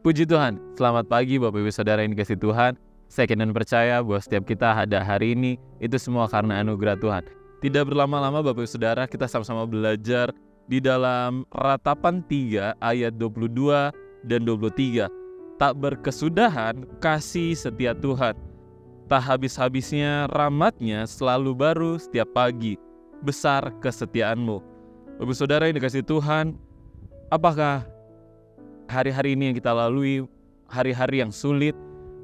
Puji Tuhan, selamat pagi Bapak Ibu Saudara yang dikasihi Tuhan. Saya yakin dan percaya bahwa setiap kita ada hari ini, itu semua karena anugerah Tuhan. Tidak berlama-lama Bapak Ibu Saudara, kita sama-sama belajar di dalam Ratapan 3 ayat 22 dan 23. Tak berkesudahan kasih setia Tuhan, tak habis-habisnya rahmat-Nya selalu baru setiap pagi, besar kesetiaan-Mu. Bapak Ibu Saudara yang dikasihi Tuhan, apakah hari-hari ini yang kita lalui, hari-hari yang sulit,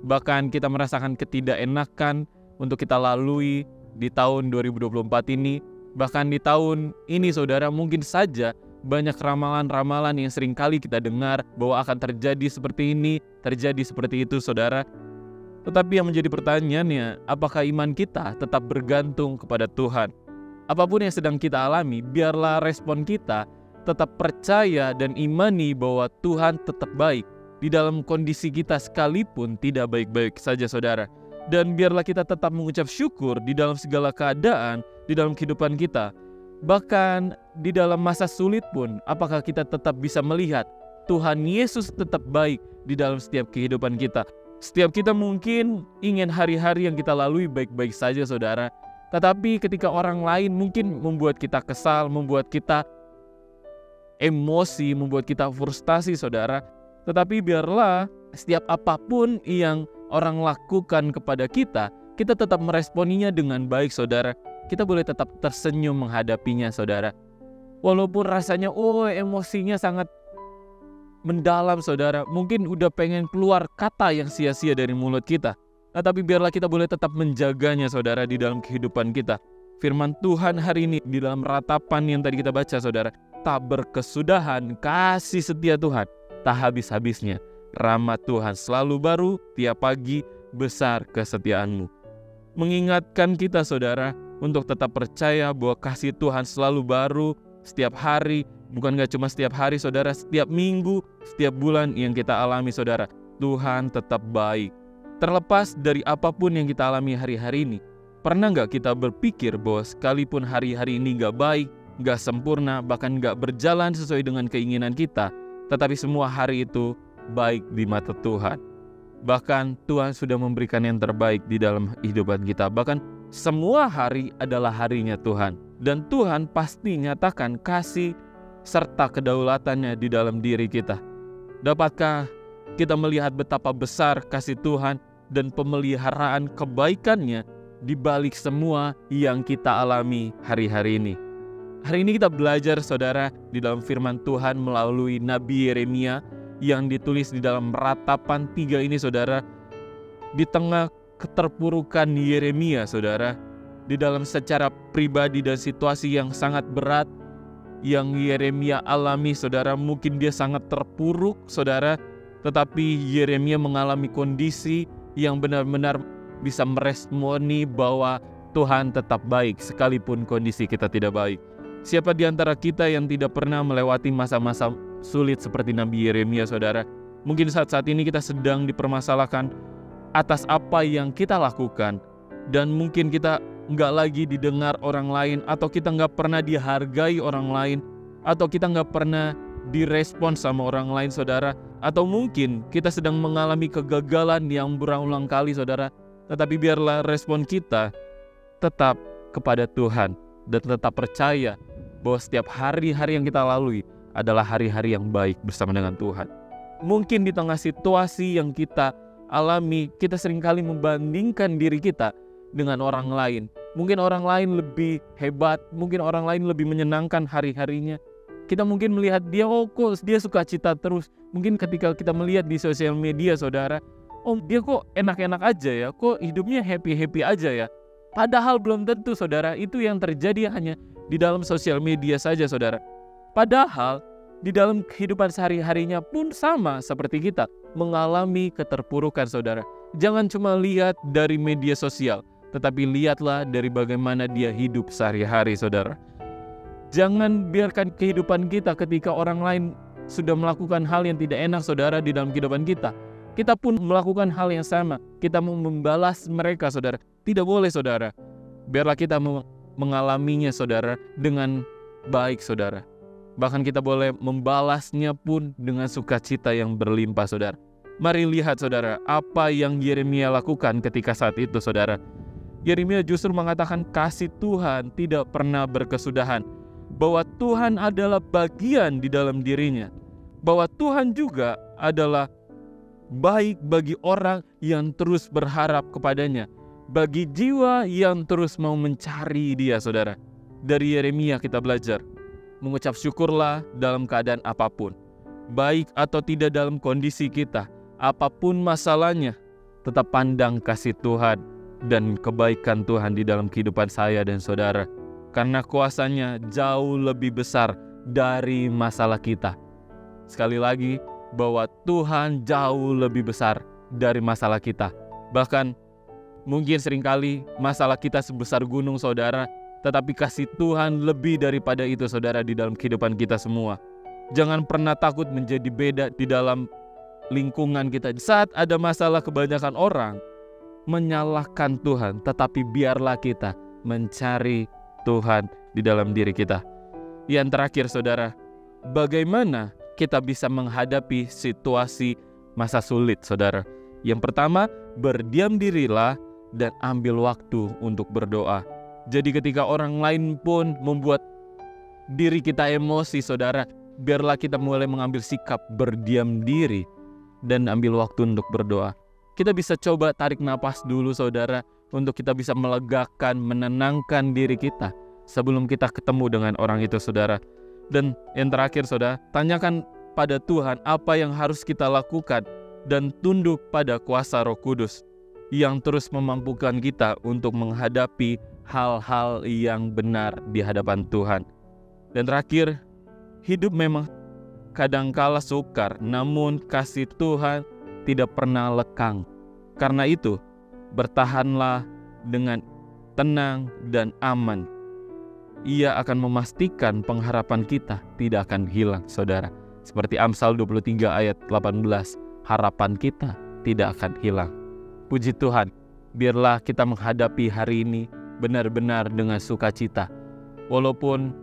bahkan kita merasakan ketidakenakan untuk kita lalui di tahun 2024 ini, bahkan di tahun ini saudara mungkin saja banyak ramalan-ramalan yang sering kali kita dengar bahwa akan terjadi seperti ini, terjadi seperti itu saudara. Tetapi yang menjadi pertanyaannya, apakah iman kita tetap bergantung kepada Tuhan? Apapun yang sedang kita alami, biarlah respon kita tetap percaya dan imani bahwa Tuhan tetap baik di dalam kondisi kita sekalipun tidak baik-baik saja saudara. Dan biarlah kita tetap mengucap syukur di dalam segala keadaan di dalam kehidupan kita. Bahkan di dalam masa sulit pun, apakah kita tetap bisa melihat Tuhan Yesus tetap baik di dalam setiap kehidupan kita. Setiap kita mungkin ingin hari-hari yang kita lalui baik-baik saja saudara. Tetapi ketika orang lain mungkin membuat kita kesal, membuat kita emosi, membuat kita frustasi saudara. Tetapi biarlah setiap apapun yang orang lakukan kepada kita, kita tetap meresponinya dengan baik saudara. Kita boleh tetap tersenyum menghadapinya saudara. Walaupun rasanya emosinya sangat mendalam saudara. Mungkin udah pengen keluar kata yang sia-sia dari mulut kita. Tetapi biarlah kita boleh tetap menjaganya saudara di dalam kehidupan kita. Firman Tuhan hari ini di dalam ratapan yang tadi kita baca saudara. Tak berkesudahan kasih setia Tuhan, tak habis-habisnya rahmat Tuhan selalu baru tiap pagi, besar kesetiaan-Mu. Mengingatkan kita saudara untuk tetap percaya bahwa kasih Tuhan selalu baru setiap hari. Bukan gak cuma setiap hari saudara, setiap minggu, setiap bulan yang kita alami saudara. Tuhan tetap baik. Terlepas dari apapun yang kita alami hari-hari ini, pernah gak kita berpikir bahwa sekalipun hari-hari ini gak baik, gak sempurna, bahkan gak berjalan sesuai dengan keinginan kita, tetapi semua hari itu baik di mata Tuhan. Bahkan Tuhan sudah memberikan yang terbaik di dalam kehidupan kita. Bahkan semua hari adalah harinya Tuhan. Dan Tuhan pasti nyatakan kasih serta kedaulatannya di dalam diri kita. Dapatkah kita melihat betapa besar kasih Tuhan dan pemeliharaan kebaikannya di balik semua yang kita alami hari-hari ini? Hari ini kita belajar saudara di dalam firman Tuhan melalui Nabi Yeremia yang ditulis di dalam Ratapan 3 ini saudara. Di tengah keterpurukan Yeremia saudara, di dalam secara pribadi dan situasi yang sangat berat yang Yeremia alami saudara, mungkin dia sangat terpuruk saudara, tetapi Yeremia mengalami kondisi yang benar-benar bisa meresponi bahwa Tuhan tetap baik sekalipun kondisi kita tidak baik. Siapa di antara kita yang tidak pernah melewati masa-masa sulit seperti Nabi Yeremia saudara? Mungkin saat-saat ini kita sedang dipermasalahkan atas apa yang kita lakukan. Dan mungkin kita nggak lagi didengar orang lain, atau kita nggak pernah dihargai orang lain, atau kita nggak pernah direspon sama orang lain saudara. Atau mungkin kita sedang mengalami kegagalan yang berulang kali saudara. Tetapi biarlah respon kita tetap kepada Tuhan dan tetap percaya bahwa setiap hari-hari yang kita lalui adalah hari-hari yang baik bersama dengan Tuhan. Mungkin di tengah situasi yang kita alami, kita seringkali membandingkan diri kita dengan orang lain. Mungkin orang lain lebih hebat, mungkin orang lain lebih menyenangkan hari-harinya. Kita mungkin melihat dia, kok dia sukacita terus. Mungkin ketika kita melihat di sosial media saudara, dia kok enak-enak aja ya, kok hidupnya happy-happy aja ya. Padahal belum tentu saudara, itu yang terjadi hanya di dalam sosial media saja saudara. Padahal di dalam kehidupan sehari-harinya pun sama seperti kita, mengalami keterpurukan saudara. Jangan cuma lihat dari media sosial, tetapi lihatlah dari bagaimana dia hidup sehari-hari saudara. Jangan biarkan kehidupan kita ketika orang lain sudah melakukan hal yang tidak enak saudara di dalam kehidupan kita, kita pun melakukan hal yang sama. Kita mau membalas mereka saudara. Tidak boleh saudara. Biarlah kita mengalaminya saudara dengan baik saudara. Bahkan kita boleh membalasnya pun dengan sukacita yang berlimpah saudara. Mari lihat saudara, apa yang Yeremia lakukan ketika saat itu saudara. Yeremia justru mengatakan kasih Tuhan tidak pernah berkesudahan. Bahwa Tuhan adalah bagian di dalam dirinya. Bahwa Tuhan juga adalah baik bagi orang yang terus berharap kepadanya. Bagi jiwa yang terus mau mencari dia saudara. Dari Yeremia kita belajar. Mengucap syukurlah dalam keadaan apapun. Baik atau tidak dalam kondisi kita. Apapun masalahnya, tetap pandang kasih Tuhan dan kebaikan Tuhan di dalam kehidupan saya dan saudara. Karena kuasanya jauh lebih besar dari masalah kita. Sekali lagi, bahwa Tuhan jauh lebih besar dari masalah kita. Bahkan, mungkin seringkali masalah kita sebesar gunung saudara, tetapi kasih Tuhan lebih daripada itu saudara di dalam kehidupan kita semua. Jangan pernah takut menjadi beda di dalam lingkungan kita. Saat ada masalah, kebanyakan orang menyalahkan Tuhan, tetapi biarlah kita mencari Tuhan di dalam diri kita. Yang terakhir saudara, bagaimana kita bisa menghadapi situasi masa sulit saudara? Yang pertama, berdiam dirilah dan ambil waktu untuk berdoa. Jadi ketika orang lain pun membuat diri kita emosi saudara, biarlah kita mulai mengambil sikap berdiam diri dan ambil waktu untuk berdoa. Kita bisa coba tarik napas dulu saudara, untuk kita bisa melegakan, menenangkan diri kita sebelum kita ketemu dengan orang itu saudara. Dan yang terakhir saudara, tanyakan pada Tuhan apa yang harus kita lakukan dan tunduk pada kuasa Roh Kudus yang terus memampukan kita untuk menghadapi hal-hal yang benar di hadapan Tuhan. Dan terakhir, hidup memang kadangkala sukar, namun kasih Tuhan tidak pernah lekang. Karena itu, bertahanlah dengan tenang dan aman. Ia akan memastikan pengharapan kita tidak akan hilang, saudara. Seperti Amsal 23 ayat 18, harapan kita tidak akan hilang. Puji Tuhan, biarlah kita menghadapi hari ini benar-benar dengan sukacita. Walaupun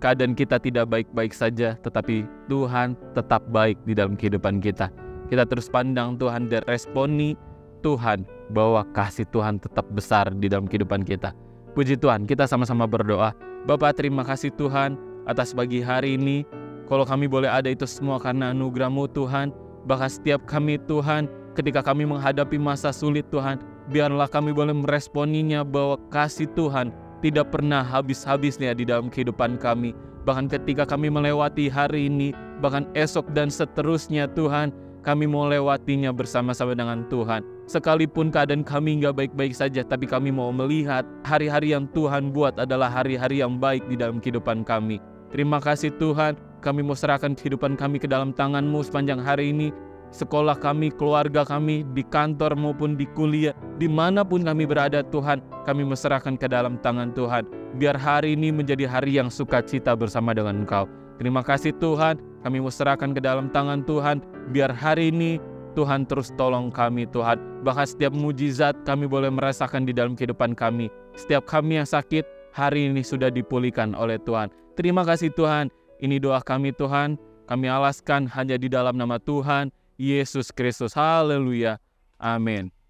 keadaan kita tidak baik-baik saja, tetapi Tuhan tetap baik di dalam kehidupan kita. Kita terus pandang Tuhan dan responi Tuhan bahwa kasih Tuhan tetap besar di dalam kehidupan kita. Puji Tuhan, kita sama-sama berdoa. Bapa, terima kasih Tuhan atas pagi hari ini. Kalau kami boleh ada itu semua karena anugerah-Mu Tuhan. Bahkan setiap kami Tuhan, ketika kami menghadapi masa sulit Tuhan, biarlah kami boleh meresponinya bahwa kasih Tuhan tidak pernah habis-habisnya di dalam kehidupan kami. Bahkan ketika kami melewati hari ini, bahkan esok dan seterusnya Tuhan, kami mau lewatinya bersama-sama dengan Tuhan. Sekalipun keadaan kami gak baik-baik saja, tapi kami mau melihat hari-hari yang Tuhan buat adalah hari-hari yang baik di dalam kehidupan kami. Terima kasih Tuhan, kami mau serahkan kehidupan kami ke dalam tangan-Mu sepanjang hari ini. Sekolah kami, keluarga kami, di kantor maupun di kuliah, dimanapun kami berada Tuhan, kami menyerahkan ke dalam tangan Tuhan. Biar hari ini menjadi hari yang sukacita bersama dengan Engkau. Terima kasih Tuhan, kami menyerahkan ke dalam tangan Tuhan. Biar hari ini Tuhan terus tolong kami Tuhan. Bahkan setiap mujizat kami boleh merasakan di dalam kehidupan kami. Setiap kami yang sakit, hari ini sudah dipulihkan oleh Tuhan. Terima kasih Tuhan, ini doa kami Tuhan. Kami alaskan hanya di dalam nama Tuhan Yesus Kristus. Haleluya. Amin.